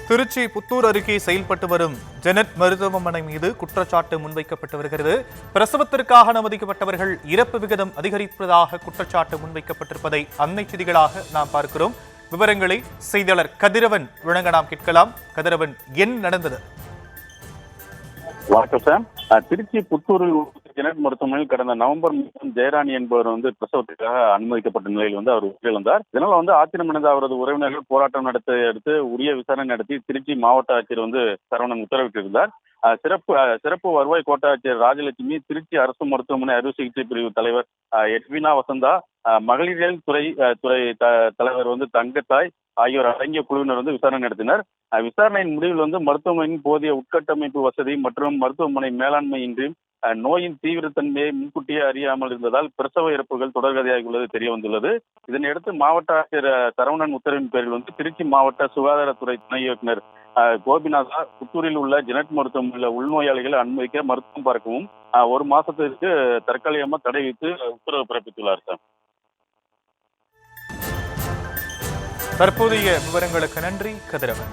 திருச்சி புத்தூர் அருகே செயல்பட்டு வரும் ஜெனட் மருத்துவமனை மீது குற்றச்சாட்டு முன்வைக்கப்பட்டு வருகிறது. பிரசவத்திற்காக அனுமதிக்கப்பட்டவர்கள் இறப்பு விகிதம் அதிகரிப்பதாக குற்றச்சாட்டு முன்வைக்கப்பட்டிருப்பதை அன்னை செய்திகளாக நாம் பார்க்கிறோம். விவரங்களை செய்தியாளர் கதிரவன் வழங்க நாம் கேட்கலாம். கதிரவன், என்ன நடந்தது? வணக்கம் சார். திருச்சி புத்தூரில் ஜெனட் மருத்துவமனையில் கடந்த நவம்பர் மாதம் ஜெயராணி என்பவர் பிரசவத்திற்காக அனுமதிக்கப்பட்ட நிலையில் அவர் உயிரிழந்தார். இதனால் ஆத்திரமடைந்த அவரது உறவினர்கள் போராட்டம் நடத்தி அடுத்து உரிய விசாரணை நடத்தி திருச்சி மாவட்ட ஆட்சியர் சரவணன் உத்தரவிட்டிருந்தார். சிறப்பு வருவாய் கோட்டாட்சியர் ராஜலட்சுமி, திருச்சி அரசு மருத்துவமனை அறுவை சிகிச்சை பிரிவு தலைவர் எட்வினா வசந்தா, மகளிரியல் துறை தலைவர் தங்கத்தாய் ஆகியோர் அடங்கிய குழுவினர் விசாரணை நடத்தினர். விசாரணையின் முடிவில் மருத்துவமனையின் போதிய உட்கட்டமைப்பு வசதி மற்றும் மருத்துவமனை மேலாண்மை இன்றி நோயின் தீவிரத்தன்மையை முன்கூட்டியே அறியாமல் இருந்ததால் பிரசவ இறப்புகள் தொடர்கதையாக உள்ளது தெரிய வந்துள்ளது. இதனையடுத்து மாவட்ட ஆட்சியர் சரவணன் உத்தரவின் பேரில் திருச்சி மாவட்ட சுகாதாரத்துறை துணை இயக்குநர் கோபிநாதா புத்தூரில் உள்ள ஜெனட் மருத்துவமனையில் உள்நோயாளிகளை அனுமதிக்க மருத்துவம் பார்க்கவும் 1 மாசத்திற்கு தற்காலிகமாக தடை விதித்து உத்தரவு பிறப்பித்துள்ளார் சார். தற்போதைய விவரங்களுக்கு நன்றி கதிரவன்.